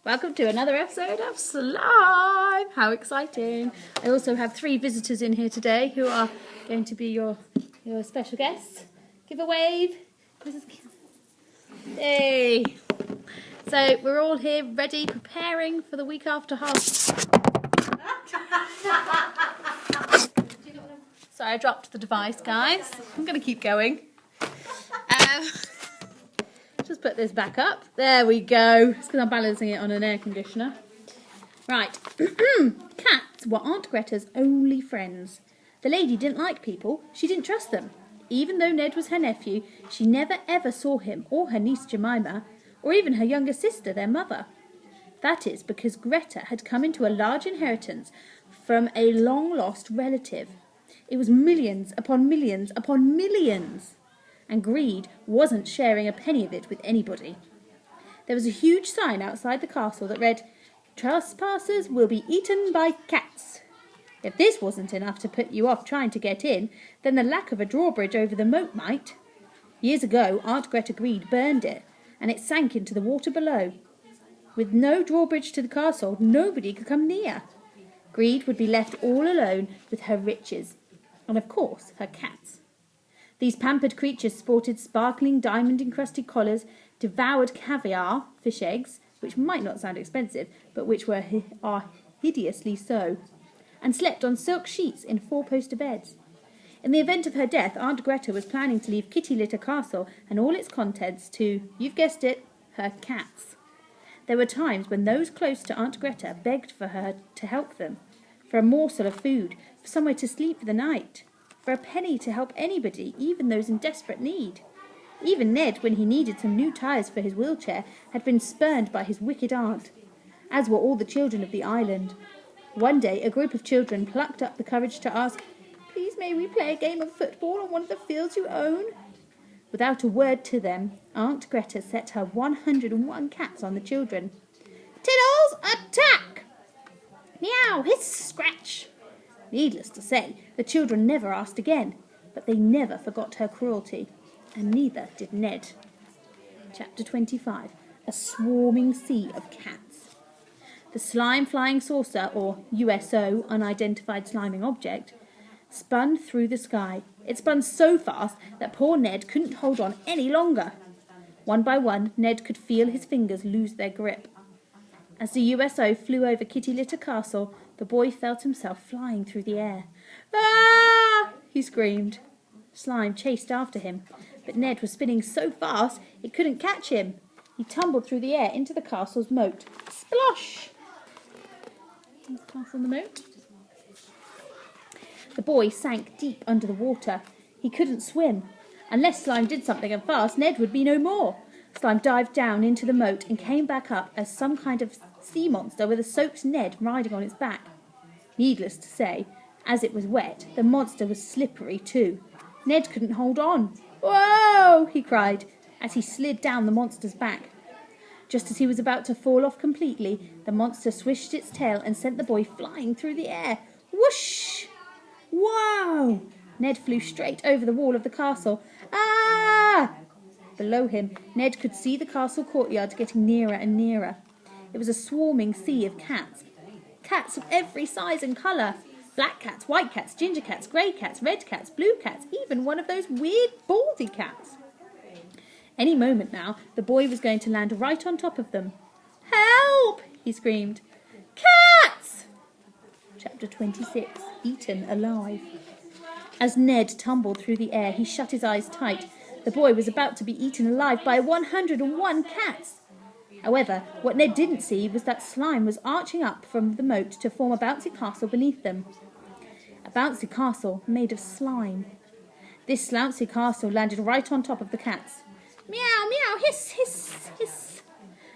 Welcome to another episode of Slime. How exciting. I also have 3 visitors in here today who are going to be your special guests. Give a wave. Hey. So we're all here ready, preparing for the week after half. Sorry, I dropped the device, guys. I'm going to keep going. Just put this back up. There we go. It's because I'm balancing it on an air conditioner. Right. Cats were Aunt Greta's only friends. The lady didn't like people. She didn't trust them. Even though Ned was her nephew, she never ever saw him or her niece Jemima, or even her younger sister, their mother. That is because Greta had come into a large inheritance from a long-lost relative. It was millions upon millions upon millions. And greed wasn't sharing a penny of it with anybody. There was a huge sign outside the castle that read, "Trespassers will be eaten by cats." If this wasn't enough to put you off trying to get in, then the lack of a drawbridge over the moat might. Years ago, Aunt Greta Greed burned it, and it sank into the water below. With no drawbridge to the castle, nobody could come near. Greed would be left all alone with her riches, and of course her cats. These pampered creatures sported sparkling diamond-encrusted collars, devoured caviar, fish eggs, which might not sound expensive, but which are hideously so, and slept on silk sheets in 4-poster beds. In the event of her death, Aunt Greta was planning to leave Kitty Litter Castle and all its contents to, you've guessed it, her cats. There were times when those close to Aunt Greta begged for her to help them, for a morsel of food, for somewhere to sleep for the night, for a penny to help anybody, even those in desperate need. Even Ned, when he needed some new tyres for his wheelchair, had been spurned by his wicked aunt, as were all the children of the island. One day, a group of children plucked up the courage to ask, "Please may we play a game of football on one of the fields you own?" Without a word to them, Aunt Greta set her 101 cats on the children. "Tiddles, attack!" "Meow, hiss, scratch!" Needless to say, the children never asked again, but they never forgot her cruelty, and neither did Ned. Chapter 25. A swarming sea of cats. The slime flying saucer, or USO, unidentified sliming object, spun through the sky. It spun so fast that poor Ned couldn't hold on any longer. One by one, Ned could feel his fingers lose their grip. As the USO flew over Kitty Litter Castle, the boy felt himself flying through the air. "Ah!" he screamed. Slime chased after him, but Ned was spinning so fast it couldn't catch him. He tumbled through the air into the castle's moat. Splosh! There's the castle in the moat. The boy sank deep under the water. He couldn't swim. Unless Slime did something and fast, Ned would be no more. Slime dived down into the moat and came back up as some kind of sea monster with a soaked Ned riding on its back. Needless to say, as it was wet, the monster was slippery too. Ned couldn't hold on. "Whoa!" he cried as he slid down the monster's back. Just as he was about to fall off completely, the monster swished its tail and sent the boy flying through the air. Whoosh! Wow! Ned flew straight over the wall of the castle. Ah! Below him, Ned could see the castle courtyard getting nearer and nearer. It was a swarming sea of cats. Cats of every size and colour. Black cats, white cats, ginger cats, grey cats, red cats, blue cats, even one of those weird baldy cats. Any moment now, the boy was going to land right on top of them. "Help!" he screamed. "Cats!" Chapter 26. Eaten alive. As Ned tumbled through the air, he shut his eyes tight. The boy was about to be eaten alive by 101 cats. However, what Ned didn't see was that slime was arching up from the moat to form a bouncy castle beneath them. A bouncy castle made of slime. This slouchy castle landed right on top of the cats. Meow, meow, hiss, hiss, hiss.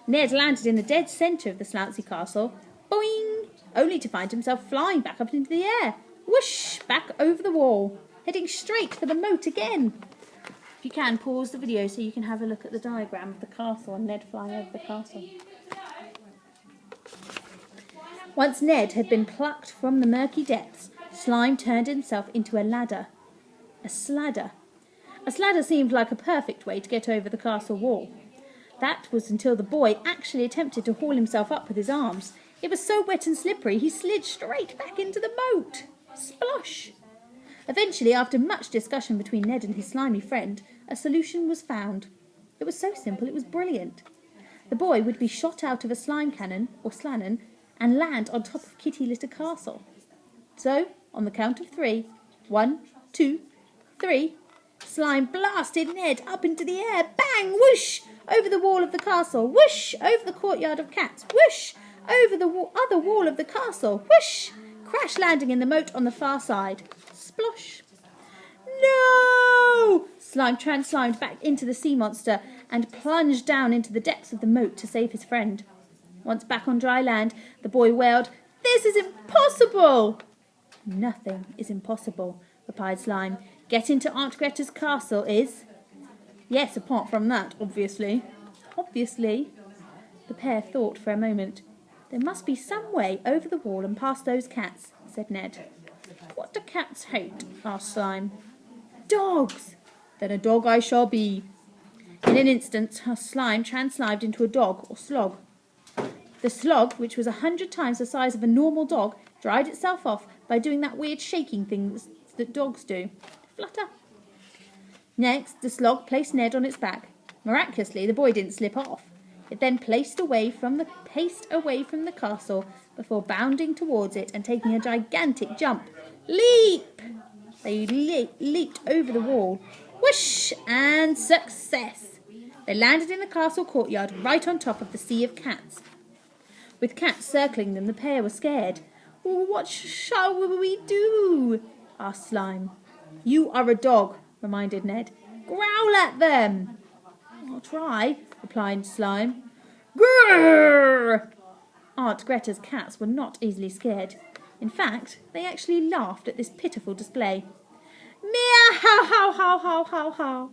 Ned landed in the dead centre of the slouchy castle. Boing! Only to find himself flying back up into the air. Whoosh! Back over the wall, heading straight for the moat again. If you can, pause the video so you can have a look at the diagram of the castle and Ned flying over the castle. Once Ned had been plucked from the murky depths, Slime turned himself into a ladder. A sladder. A sladder seemed like a perfect way to get over the castle wall. That was until the boy actually attempted to haul himself up with his arms. It was so wet and slippery he slid straight back into the moat. Splosh! Eventually, after much discussion between Ned and his slimy friend, a solution was found. It was so simple it was brilliant. The boy would be shot out of a slime cannon, or slannon, and land on top of Kitty Litter Castle. So, on the count of 3, 1, 2, 3, slime blasted Ned up into the air. Bang! Whoosh! Over the wall of the castle. Whoosh! Over the courtyard of cats. Whoosh! Over the other wall of the castle. Whoosh! Crash landing in the moat on the far side. Splosh! No! Slime translimed back into the sea monster and plunged down into the depths of the moat to save his friend. Once back on dry land, the boy wailed, "This is impossible!" "Nothing is impossible," replied Slime. "Getting to Aunt Greta's castle is..." "Yes, apart from that, obviously." "Obviously." The pair thought for a moment. "There must be some way over the wall and past those cats," said Ned. "What do cats hate?" asked Slime. "Dogs." "Then a dog I shall be." In an instant, Slime translimed into a dog, or slog. The slog, which was 100 times the size of a normal dog, dried itself off by doing that weird shaking thing that dogs do. Flutter. Next, the slog placed Ned on its back. Miraculously, the boy didn't slip off. It then paced away from the castle before bounding towards it and taking a gigantic jump. Leap! They leaped over the wall. Whoosh! And success! They landed in the castle courtyard right on top of the sea of cats. With cats circling them, the pair were scared. "What shall we do?" asked Slime. "You are a dog," reminded Ned. "Growl at them." "I'll try," replied Slime. Grrr! Aunt Greta's cats were not easily scared. In fact, they actually laughed at this pitiful display. "Meow, how, how, how, how, how, how."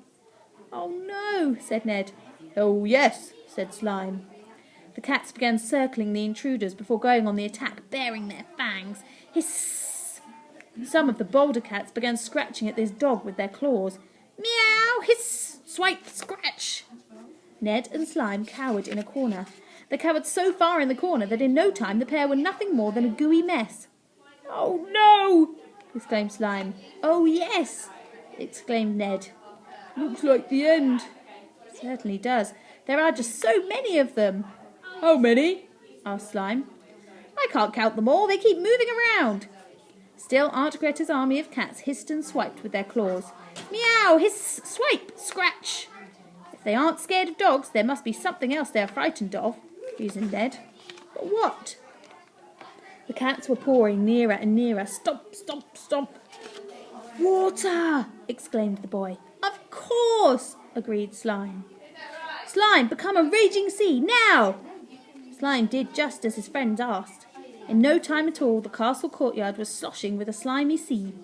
"Oh no," said Ned. "Oh yes," said Slime. The cats began circling the intruders before going on the attack, baring their fangs. Hiss! Some of the bolder cats began scratching at this dog with their claws. Meow! Hiss! Swipe! Scratch! Ned and Slime cowered in a corner. They cowered so far in the corner that in no time the pair were nothing more than a gooey mess. "Oh no!" exclaimed Slime. "Oh yes!" exclaimed Ned. "Looks like the end." "Certainly does. There are just so many of them." "How many?" asked Slime. "I can't count them all. They keep moving around." Still Aunt Greta's army of cats hissed and swiped with their claws. Meow! Hiss! Swipe! Scratch! "If they aren't scared of dogs, there must be something else they are frightened of," reasoned Ned. "But what?" The cats were pouring nearer and nearer. "Stop! Stop! Stop!" "Water!" exclaimed the boy. "Of course!" agreed Slime. "Slime, become a raging sea, now!" Slime did just as his friends asked. In no time at all, the castle courtyard was sloshing with a slimy sea.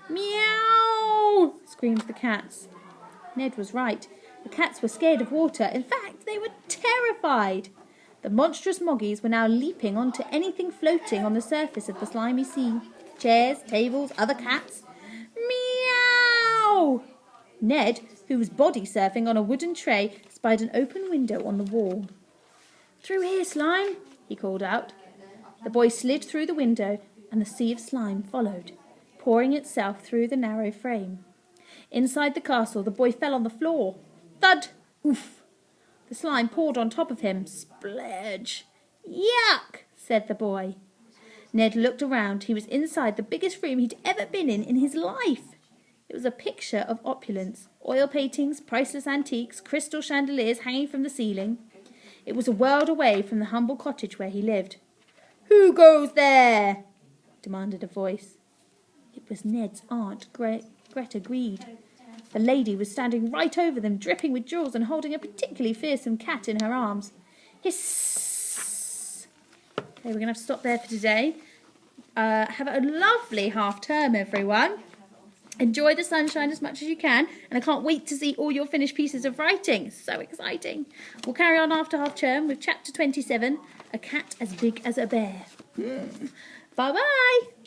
"Meow!" screamed the cats. Ned was right. The cats were scared of water. In fact, they were terrified. The monstrous moggies were now leaping onto anything floating on the surface of the slimy sea. Chairs, tables, other cats. Meow! Ned, who was body surfing on a wooden tray, spied an open window on the wall. "Through here, Slime," he called out. The boy slid through the window, and the sea of slime followed, pouring itself through the narrow frame. Inside the castle, the boy fell on the floor. Thud! Oof! The slime poured on top of him. Splurge! Yuck! said the boy. Ned looked around. He was inside the biggest room he'd ever been in his life. It was a picture of opulence. Oil paintings, priceless antiques, crystal chandeliers hanging from the ceiling. It was a world away from the humble cottage where he lived. "Who goes there?" demanded a voice. It was Ned's aunt, Greta Greed. The lady was standing right over them, dripping with jewels and holding a particularly fearsome cat in her arms. Hiss! Okay, we're going to have to stop there for today. Have a lovely half-term, everyone. Enjoy the sunshine as much as you can, and I can't wait to see all your finished pieces of writing. So exciting. We'll carry on after half-term with chapter 27, A Cat as Big as a Bear. Bye-bye.